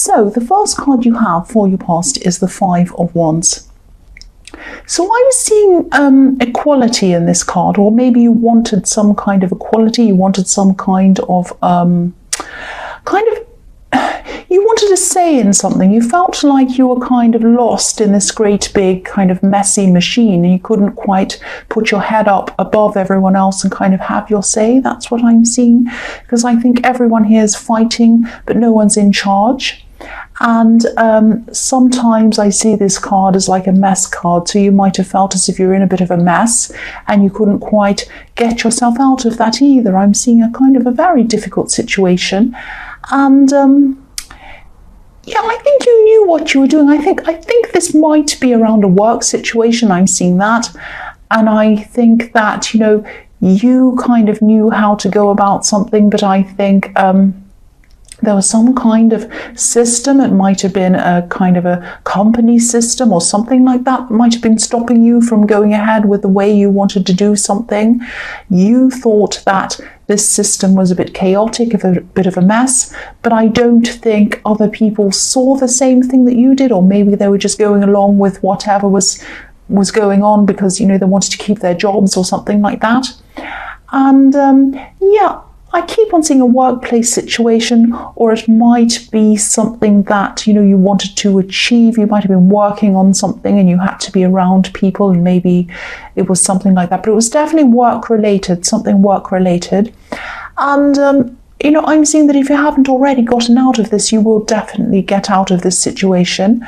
So the first card you have for your past is the Five of Wands. So I'm seeing equality in this card, or maybe you wanted some kind of equality, you wanted some kind of you wanted a say in something. You felt like you were kind of lost in this great big kind of messy machine, and you couldn't quite put your head up above everyone else and kind of have your say. That's what I'm seeing, because I think everyone here is fighting, but no one's in charge. And sometimes I see this card as like a mess card. So you might have felt as if you're in a bit of a mess and you couldn't quite get yourself out of that either. I'm seeing a kind of a very difficult situation. And yeah, I think you knew what you were doing. I think this might be around a work situation. I'm seeing that. And I think that, you kind of knew how to go about something, but I think there was some kind of system. It might have been a kind of a company system or something like that might have been stopping you from going ahead with the way you wanted to do something. You thought that this system was a bit chaotic, a bit of a mess, but I don't think other people saw the same thing that you did, or maybe they were just going along with whatever was going on because, they wanted to keep their jobs or something like that. And yeah, I keep on seeing a workplace situation, or it might be something that, you wanted to achieve. You might have been working on something and you had to be around people, and maybe it was something like that. But it was definitely work-related, something work-related. And, I'm seeing that if you haven't already gotten out of this, you will definitely get out of this situation.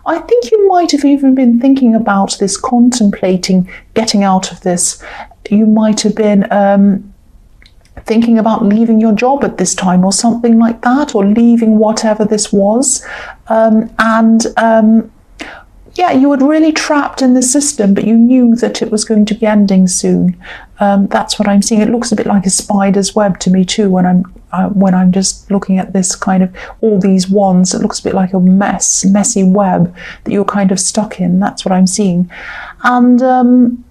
I think you might have even been thinking about this, contemplating getting out of this. You might have been thinking about leaving your job at this time or something like that, or leaving whatever this was. Yeah, you were really trapped in the system, but you knew that it was going to be ending soon. That's what I'm seeing. It looks a bit like a spider's web to me too when I'm just looking at this kind of all these wands. It looks a bit like a messy web that you're kind of stuck in. That's what I'm seeing. And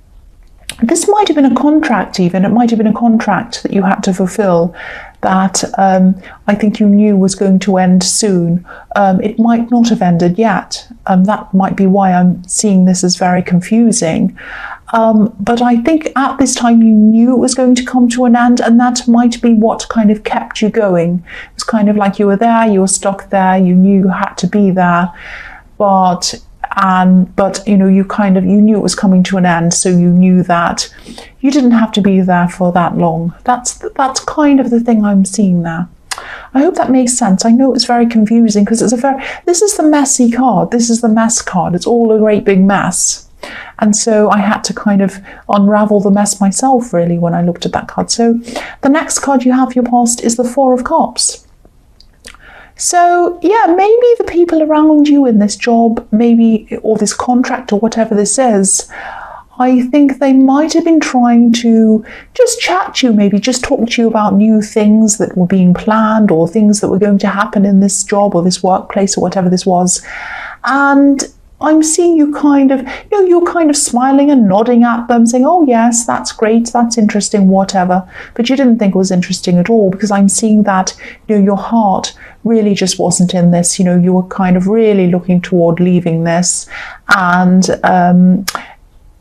this might have been a contract even. It might have been a contract that you had to fulfill that I think you knew was going to end soon. It might not have ended yet. That might be why I'm seeing this as very confusing. But I think at this time you knew it was going to come to an end, and that might be what kind of kept you going. It was kind of like you were there, you were stuck there, you knew you had to be there, but you knew it was coming to an end, so you knew that you didn't have to be there for that long. That's kind of the thing I'm seeing there. I hope that makes sense. I know it's very confusing because this is the messy card. This is the mess card. It's all a great big mess. And so I had to kind of unravel the mess myself, really, when I looked at that card. So the next card you have for your past is the Four of Cups. So yeah, maybe the people around you in this job, maybe, or this contract or whatever this is, I think they might have been trying to just chat to you, maybe just talk to you about new things that were being planned or things that were going to happen in this job or this workplace or whatever this was. And I'm seeing you kind of, you're kind of smiling and nodding at them, saying, oh yes, that's great, that's interesting, whatever. But you didn't think it was interesting at all, because I'm seeing that, your heart really just wasn't in this. You were kind of really looking toward leaving this. And,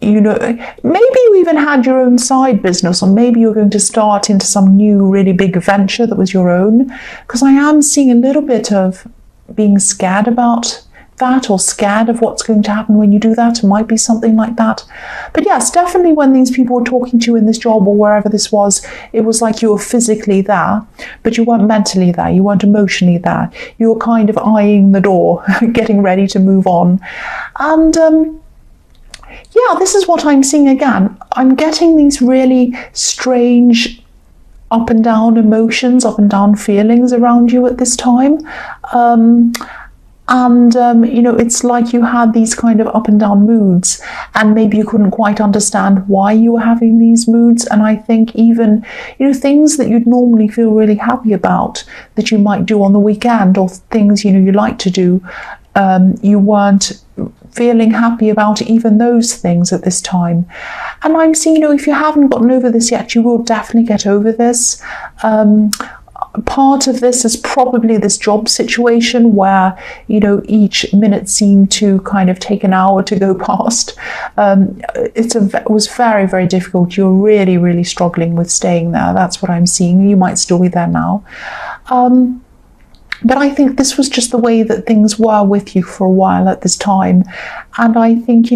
maybe you even had your own side business, or maybe you're going to start into some new really big venture that was your own. Because I am seeing a little bit of being scared about that, or scared of what's going to happen when you do that. It might be something like that. But yes, definitely when these people were talking to you in this job or wherever this was, it was like you were physically there, but you weren't mentally there, you weren't emotionally there. You were kind of eyeing the door, getting ready to move on. And yeah, this is what I'm seeing again. I'm getting these really strange up and down emotions, up and down feelings around you at this time. It's like you had these kind of up and down moods, and maybe you couldn't quite understand why you were having these moods. And I think even, things that you'd normally feel really happy about that you might do on the weekend, or things, you like to do, you weren't feeling happy about even those things at this time. And I'm seeing, if you haven't gotten over this yet, you will definitely get over this. part of this is probably this job situation where, each minute seemed to kind of take an hour to go past. It was very, very difficult. You're really, really struggling with staying there. That's what I'm seeing. You might still be there now. But I think this was just the way that things were with you for a while at this time. And I think,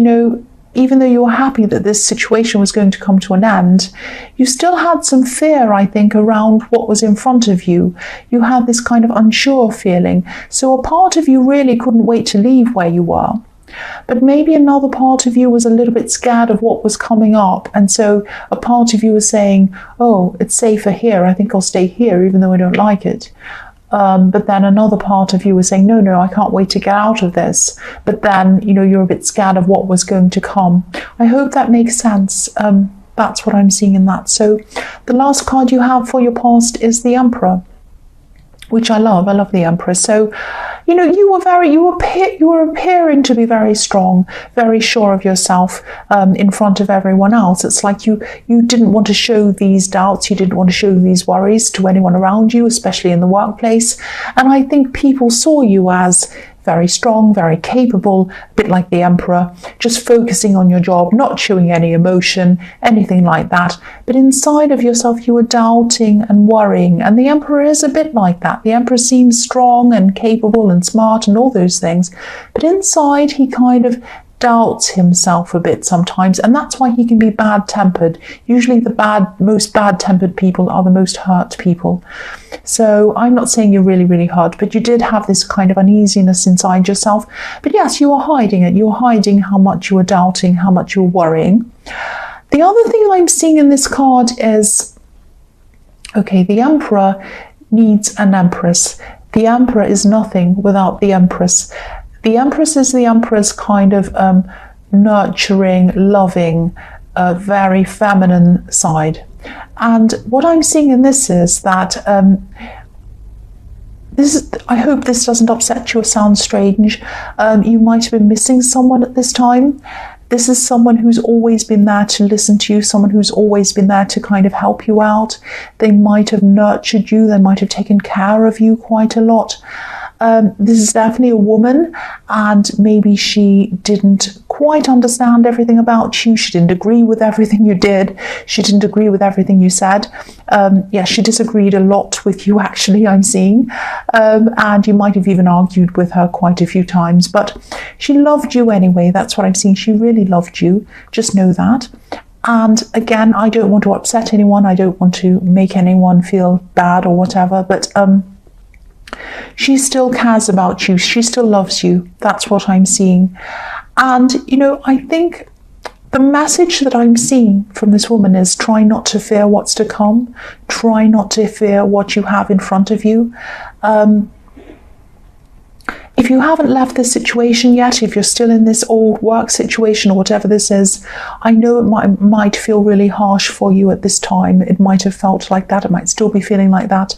even though you were happy that this situation was going to come to an end, you still had some fear, I think, around what was in front of you. You had this kind of unsure feeling. So a part of you really couldn't wait to leave where you were. But maybe another part of you was a little bit scared of what was coming up. And so a part of you was saying, oh, it's safer here. I think I'll stay here, even though I don't like it. But then another part of you was saying, no, I can't wait to get out of this. But then, you're a bit scared of what was going to come. I hope that makes sense. That's what I'm seeing in that. So the last card you have for your past is the Emperor, which I love. I love the Emperor. So, you were appearing to be very strong, very sure of yourself in front of everyone else. It's like you didn't want to show these doubts, you didn't want to show these worries to anyone around you, especially in the workplace. And I think people saw you as very strong, very capable, a bit like the Emperor, just focusing on your job, not showing any emotion, anything like that. But inside of yourself, you were doubting and worrying. And the Emperor is a bit like that. The Emperor seems strong and capable and smart and all those things. But inside, he kind of doubts himself a bit sometimes, and that's why he can be bad-tempered. Usually the most bad-tempered people are the most hurt people. So I'm not saying you're really, really hurt, but you did have this kind of uneasiness inside yourself. But yes, you were hiding it. You were hiding how much you were doubting, how much you were worrying. The other thing I'm seeing in this card is, okay, the Emperor needs an Empress. The Emperor is nothing without the Empress. The Empress is the Emperor's kind of nurturing, loving, very feminine side. And what I'm seeing in this is that I hope this doesn't upset you or sound strange. You might have been missing someone at this time. This is someone who's always been there to listen to you, someone who's always been there to kind of help you out. They might have nurtured you, they might have taken care of you quite a lot. This is definitely a woman, and maybe she didn't quite understand everything about you. She didn't agree with everything you did. She didn't agree with everything you said. She disagreed a lot with you, actually, I'm seeing. And you might have even argued with her quite a few times. But she loved you anyway. That's what I'm seeing. She really loved you. Just know that. And again, I don't want to upset anyone. I don't want to make anyone feel bad or whatever. But she still cares about you. She still loves you. That's what I'm seeing. And, I think the message that I'm seeing from this woman is try not to fear what's to come. Try not to fear what you have in front of you. If you haven't left this situation yet, if you're still in this old work situation or whatever this is, I know it might feel really harsh for you at this time. It might have felt like that. It might still be feeling like that.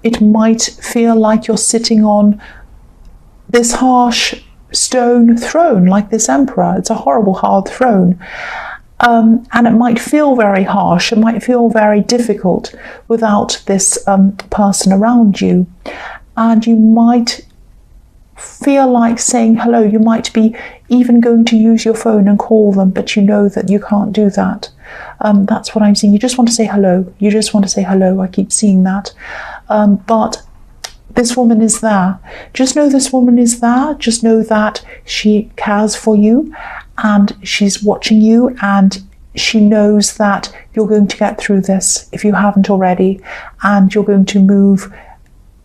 It might feel like you're sitting on this harsh stone throne, like this Emperor. It's a horrible, hard throne. And it might feel very harsh. It might feel very difficult without this person around you. And you might feel like saying hello. You might be even going to use your phone and call them, but you know that you can't do that. That's what I'm seeing. You just want to say hello. You just want to say hello. I keep seeing that. But this woman is there. Just know this woman is there. Just know that she cares for you and she's watching you, and she knows that you're going to get through this if you haven't already, and you're going to move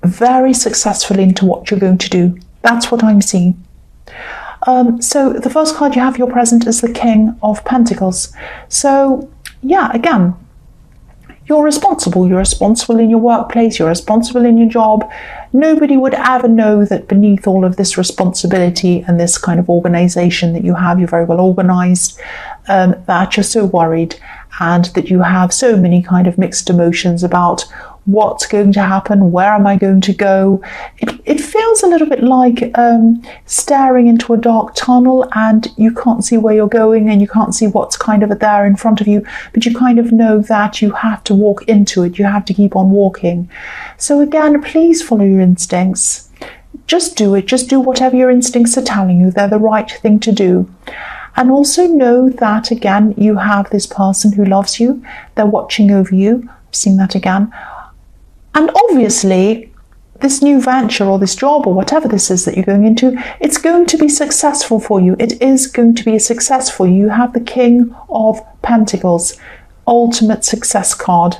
very successfully into what you're going to do. That's what I'm seeing. So the first card you have your present is the King of Pentacles. So yeah, again, you're responsible. You're responsible in your workplace. You're responsible in your job. Nobody would ever know that beneath all of this responsibility and this kind of organization that you have, you're very well organized, that you're so worried and that you have so many kind of mixed emotions about what's going to happen, where am I going to go. It feels a little bit like staring into a dark tunnel, and you can't see where you're going and you can't see what's kind of there in front of you, but you kind of know that you have to walk into it, you have to keep on walking. So again, please follow your instincts. Just do it. Just do whatever your instincts are telling you. They're the right thing to do. And also know that, again, you have this person who loves you. They're watching over you. I've seen that again. And obviously, this new venture or this job or whatever this is that you're going into, it's going to be successful for you. It is going to be a success for you. You have the King of Pentacles, ultimate success card.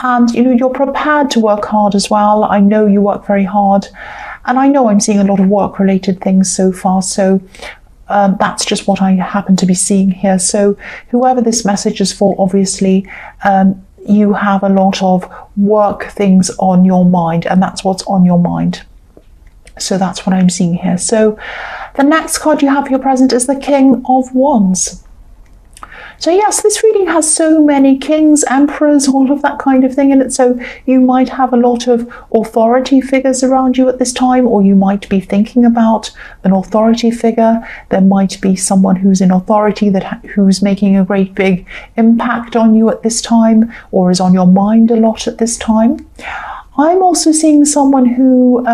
And, you're prepared to work hard as well. I know you work very hard. And I know I'm seeing a lot of work-related things so far. So that's just what I happen to be seeing here. So whoever this message is for, obviously, you have a lot of work things on your mind, and that's what's on your mind. So that's what I'm seeing here. So the next card you have for your present is the King of Wands. So yes, this reading has so many kings, emperors, all of that kind of thing in it. So you might have a lot of authority figures around you at this time, or you might be thinking about an authority figure. There might be someone who's in authority who's making a great big impact on you at this time, or is on your mind a lot at this time. I'm also seeing someone who,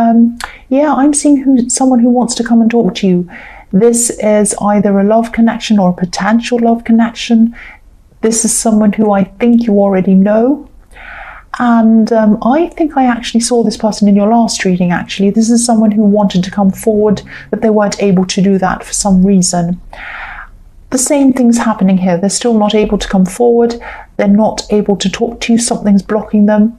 someone who wants to come and talk to you. This is either a love connection or a potential love connection. This is someone who I think you already know. And I think I actually saw this person in your last reading, actually. This is someone who wanted to come forward, but they weren't able to do that for some reason. The same thing's happening here. They're still not able to come forward. They're not able to talk to you. Something's blocking them.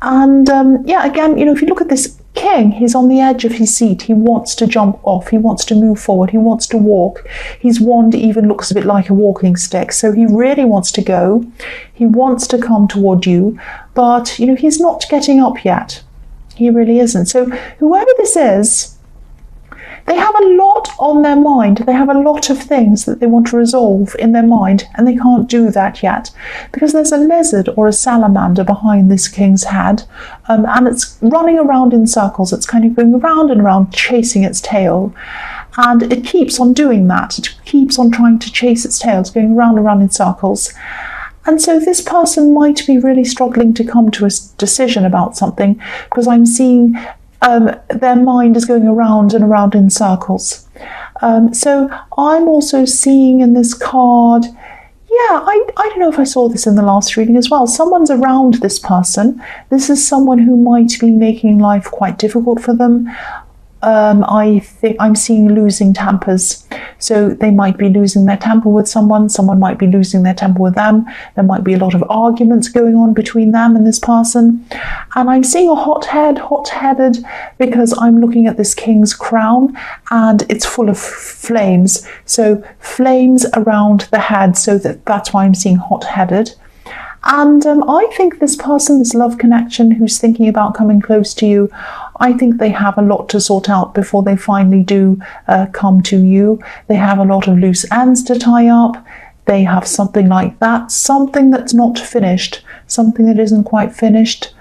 And again, if you look at this king, he's on the edge of his seat. He wants to jump off. He wants to move forward. He wants to walk. His wand even looks a bit like a walking stick. So he really wants to go. He wants to come toward you, but, he's not getting up yet. He really isn't. So whoever this is, they have a lot on their mind. They have a lot of things that they want to resolve in their mind, and they can't do that yet because there's a lizard or a salamander behind this king's head, and it's running around in circles. It's kind of going around and around, chasing its tail, and it keeps on doing that. It keeps on trying to chase its tail. It's going round and round in circles. And so this person might be really struggling to come to a decision about something, because I'm seeing their mind is going around and around in circles. So I'm also seeing in this card, I don't know if I saw this in the last reading as well. Someone's around this person. This is someone who might be making life quite difficult for them. I think I'm seeing losing tempers. So they might be losing their temper with someone might be losing their temper with them. There might be a lot of arguments going on between them and this person. And I'm seeing a hot-headed, because I'm looking at this king's crown and it's full of flames. So flames around the head, so that's why I'm seeing hot-headed. And I think this person, this love connection who's thinking about coming close to you, I think they have a lot to sort out before they finally do come to you. They have a lot of loose ends to tie up. They have something like that, something that's not finished, something that isn't quite finished.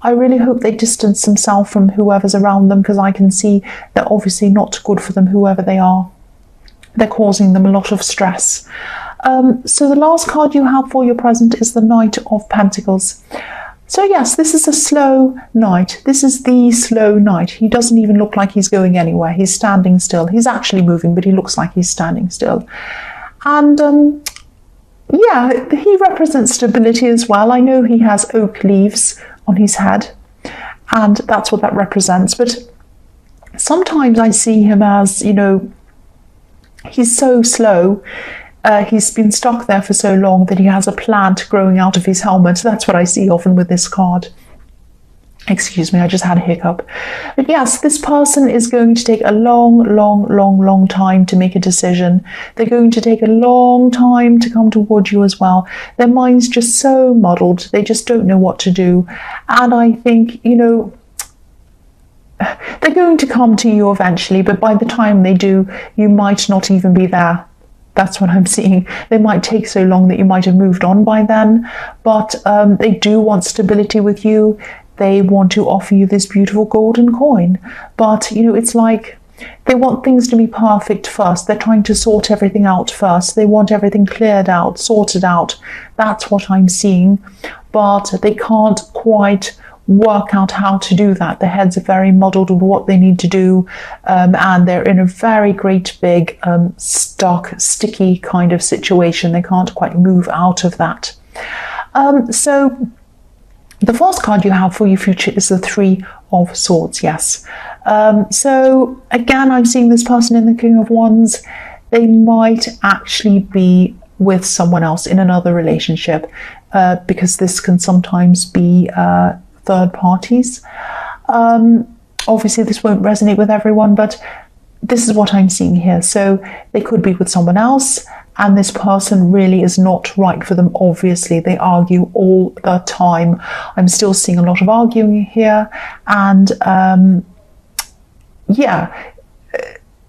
I really hope they distance themselves from whoever's around them, because I can see they're obviously not good for them, whoever they are. They're causing them a lot of stress. So the last card you have for your present is the Knight of Pentacles. So yes, this is a slow knight. This is the slow knight. He doesn't even look like he's going anywhere. He's standing still. He's actually moving, but he looks like he's standing still. And he represents stability as well. I know he has oak leaves on his head, and that's what that represents. But sometimes I see him as, he's so slow. He's been stuck there for so long that he has a plant growing out of his helmet. That's what I see often with this card. Excuse me, I just had a hiccup. But yes, this person is going to take a long time to make a decision. They're going to take a long time to come towards you as well. Their mind's just so muddled. They just don't know what to do. And I think, they're going to come to you eventually, but by the time they do, you might not even be there. That's what I'm seeing. They might take so long that you might have moved on by then, but they do want stability with you. They want to offer you this beautiful golden coin. But, you know, it's like they want things to be perfect first. They're trying to sort everything out first. They want everything cleared out, sorted out. That's what I'm seeing. But they can't quite work out how to do that. Their heads are very muddled with what they need to do, and they're in a very great big stuck, sticky kind of situation. They can't quite move out of that. So the first card you have for your future is the Three of Swords. Yes. So again, I'm seeing this person in the King of Wands. They might actually be with someone else in another relationship, because this can sometimes be third parties. Obviously this won't resonate with everyone, but this is what I'm seeing here. So they could be with someone else, and this person really is not right for them. Obviously they argue all the time. I'm still seeing a lot of arguing here, and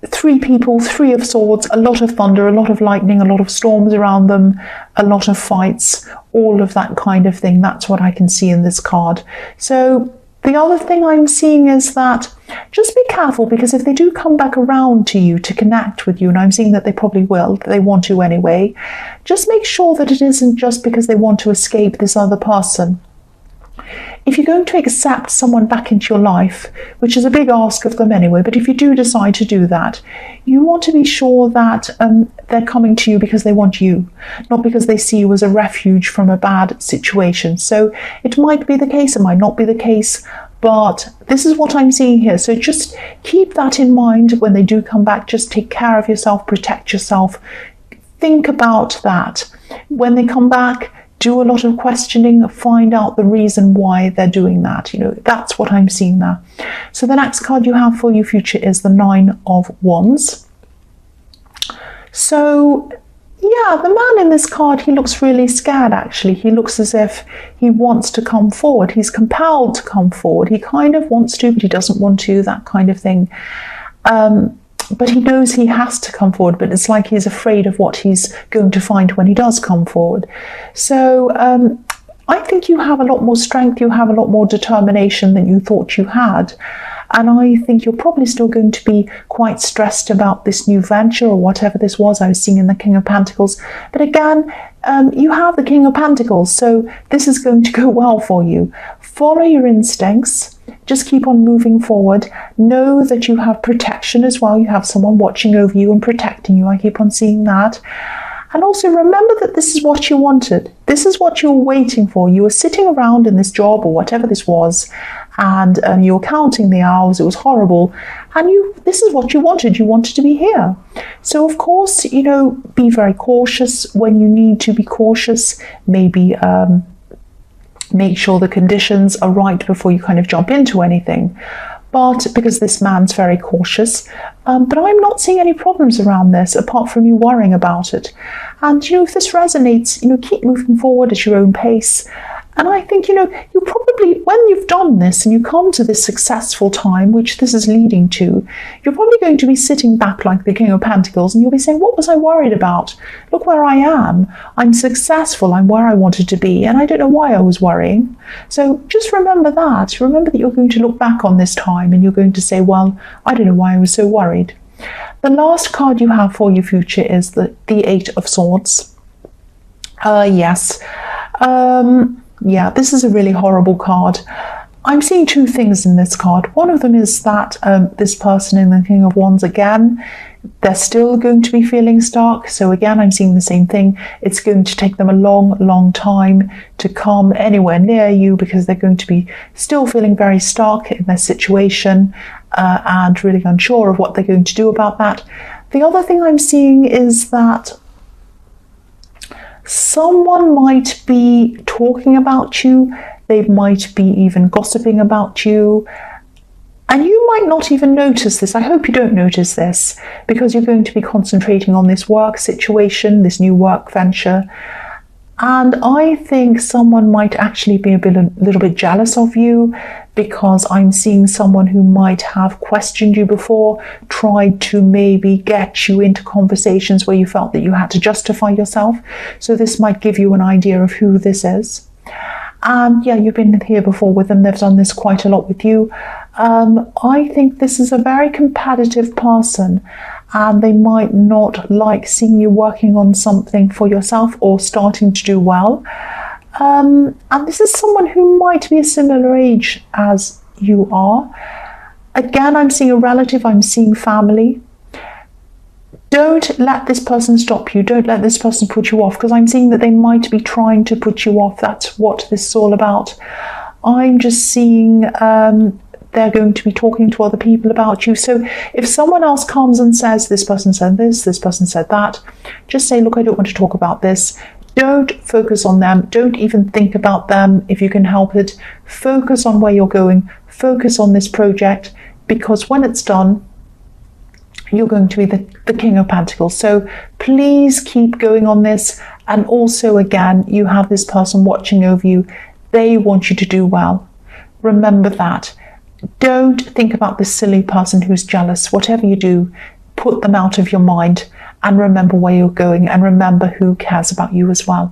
three people, Three of Swords, a lot of thunder, a lot of lightning, a lot of storms around them, a lot of fights, all of that kind of thing. That's what I can see in this card. So the other thing I'm seeing is that just be careful, because if they do come back around to you to connect with you, and I'm seeing that they probably will, they want to anyway, just make sure that it isn't just because they want to escape this other person. If you're going to accept someone back into your life, which is a big ask of them anyway, but if you do decide to do that, you want to be sure that they're coming to you because they want you, not because they see you as a refuge from a bad situation. So it might be the case, it might not be the case, but this is what I'm seeing here. So just keep that in mind when they do come back. Just take care of yourself, protect yourself. Think about that. When they come back, do a lot of questioning, find out the reason why they're doing that. You know, that's what I'm seeing there. So the next card you have for your future is the Nine of Wands. So yeah, the man in this card, he looks really scared actually. He looks as if he wants to come forward. He's compelled to come forward. He kind of wants to, but he doesn't want to, that kind of thing. But he knows he has to come forward, but it's like he's afraid of what he's going to find when he does come forward. So I think you have a lot more strength, you have a lot more determination than you thought you had. And I think you're probably still going to be quite stressed about this new venture or whatever this was I was seeing in the King of Pentacles. But again, you have the King of Pentacles, so this is going to go well for you. Follow your instincts. Just keep on moving forward. Know that you have protection as well. You have someone watching over you and protecting you. I keep on seeing that. And also remember that this is what you wanted. This is what you were waiting for. You were sitting around in this job or whatever this was, and you were counting the hours. It was horrible. And this is what you wanted. You wanted to be here. So of course, you know, be very cautious when you need to be cautious. Maybe make sure the conditions are right before you kind of jump into anything. But because this man's very cautious, but I'm not seeing any problems around this apart from you worrying about it. And, you know, if this resonates, you know, keep moving forward at your own pace. And I think, you know, you probably, when you've done this and you come to this successful time, which this is leading to, you're probably going to be sitting back like the King of Pentacles and you'll be saying, what was I worried about? Look where I am. I'm successful. I'm where I wanted to be. And I don't know why I was worrying. So just remember that. Remember that you're going to look back on this time and you're going to say, well, I don't know why I was so worried. The last card you have for your future is the Eight of Swords. Yes. Yeah, this is a really horrible card. I'm seeing two things in this card. One of them is that this person in the King of Wands, again, they're still going to be feeling stuck. So again, I'm seeing the same thing. It's going to take them a long, long time to come anywhere near you because they're going to be still feeling very stuck in their situation and really unsure of what they're going to do about that. The other thing I'm seeing is that someone might be talking about you, they might be even gossiping about you, and you might not even notice this. I hope you don't notice this because you're going to be concentrating on this work situation, this new work venture. And I think someone might actually be a little bit jealous of you, because I'm seeing someone who might have questioned you before, tried to maybe get you into conversations where you felt that you had to justify yourself. So this might give you an idea of who this is. And yeah, you've been here before with them. They've done this quite a lot with you. I think this is a very competitive person, and they might not like seeing you working on something for yourself or starting to do well. And this is someone who might be a similar age as you are. Again, I'm seeing a relative, I'm seeing family. Don't let this person stop you. Don't let this person put you off, because I'm seeing that they might be trying to put you off. That's what this is all about. I'm just seeing they're going to be talking to other people about you. So if someone else comes and says, this person said this person said that, just say, look, I don't want to talk about this. Don't focus on them. Don't even think about them if you can help it. Focus on where you're going. Focus on this project, because when it's done, you're going to be the King of Pentacles. So please keep going on this. And also, again, you have this person watching over you. They want you to do well. Remember that. Don't think about this silly person who's jealous. Whatever you do, put them out of your mind, and remember where you're going, and remember who cares about you as well.